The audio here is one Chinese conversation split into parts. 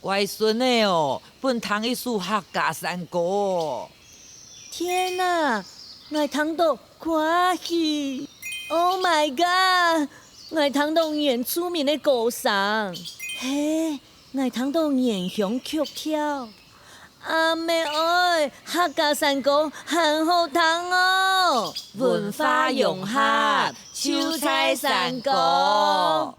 乖孙的哦，本堂一束客家山歌。天哪，我听到欢喜 ！Oh my god！我听到原住民的歌声，嘿，我听到原乡曲调。阿妹哎，客家山歌很好听哦，文化融合，秋菜山歌。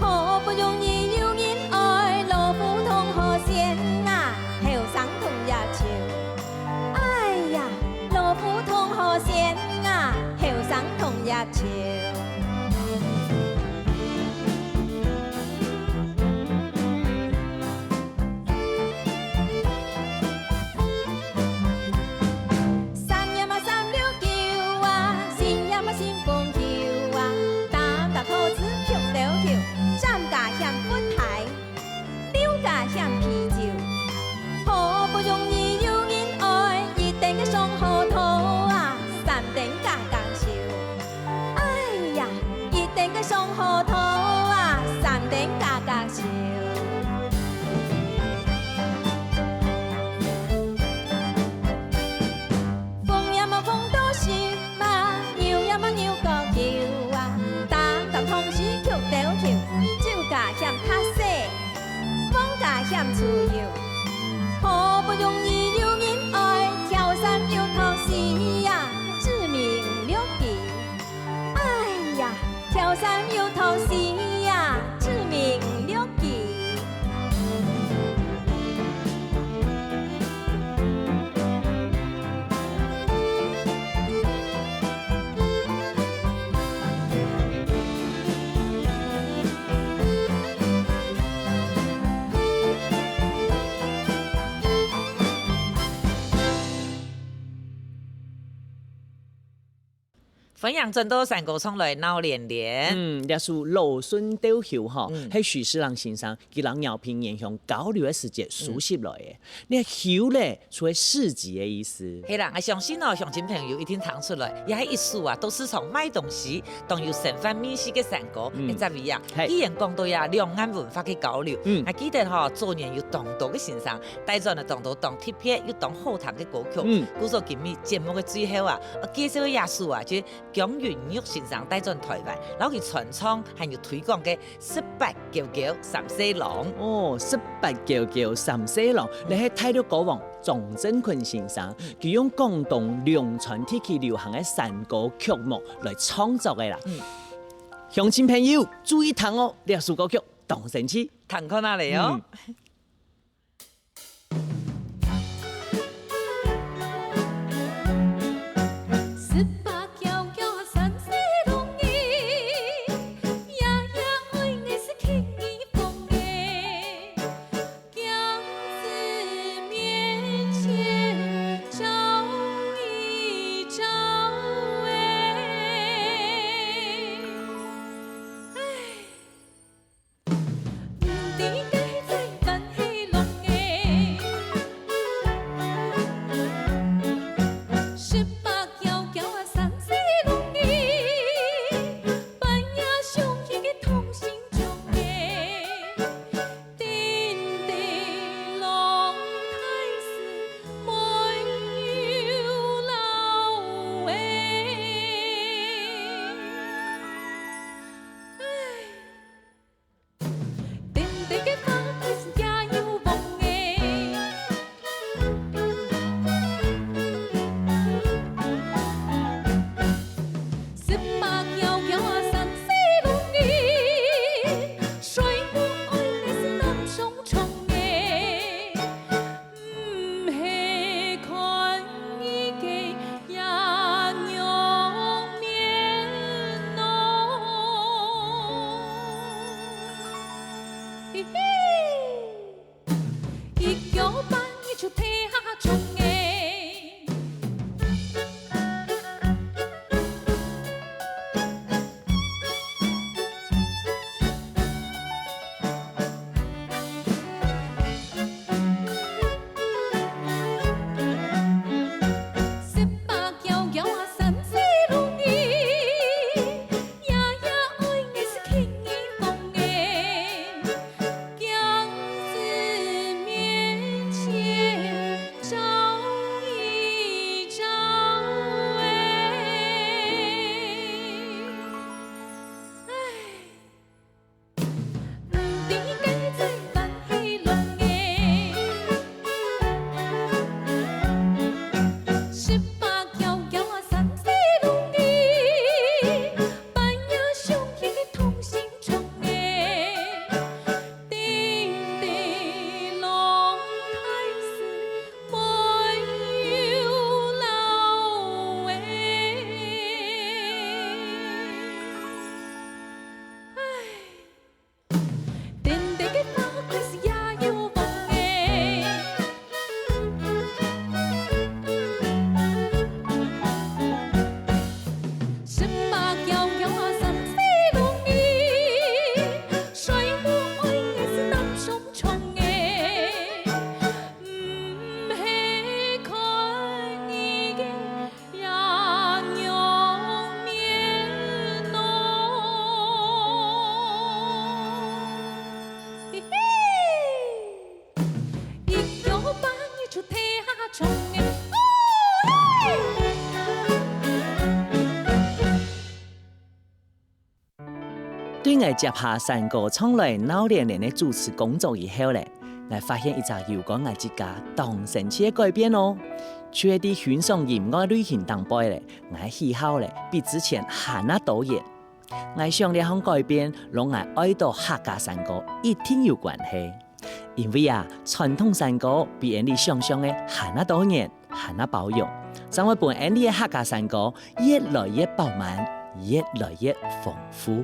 好不容易有人爱，老夫同河仙啊，后生同日潮。哎呀，老夫同河仙啊，后生同日潮。好不容易有人爱，跳伞又逃死呀，志明六记。哎呀，跳伞又逃死呀，志明六记。分享真多山歌唱来闹连连。也是老孙斗秀哈，喺徐世郎先生佢让饶平沿向交流的时节熟悉来的。你秀咧，属于市集的意思。系啦，我相信哦，乡亲朋友一定听出来，也系一首啊，都是从卖东西，当有身份面试嘅山歌，一只味啊。既然讲到呀，两岸文化嘅交流，我记得哈，昨年有当多嘅先生，带咗呢当到当特别又当好听嘅歌曲。故说今日节目嘅最后啊，介绍嘅耶稣啊，就江云玉先生带咗台湾，然后佢传唱还有推广嘅1899三四郎。哦，1899三四郎，你喺睇到歌王庄振坤先生，佢用广东凉传地区流行嘅山歌曲目来创作嘅啦。乡亲朋友注意听哦，呢首歌曲当神奇，弹看哪里哦？地我接下山歌唱来闹连连的主持工作以後咧，我發現一隻有關我自家當神奇嘅改變哦。除咗啲欣賞音樂旅行當背咧，我喜好咧比之前行得多嘢。我想呢項改變，讓我愛到客家山歌一定有關係。因為傳統山歌比人哋想象嘅行得多年，行得保養，將會伴人哋嘅客家山歌越來越飽滿，越來越豐富。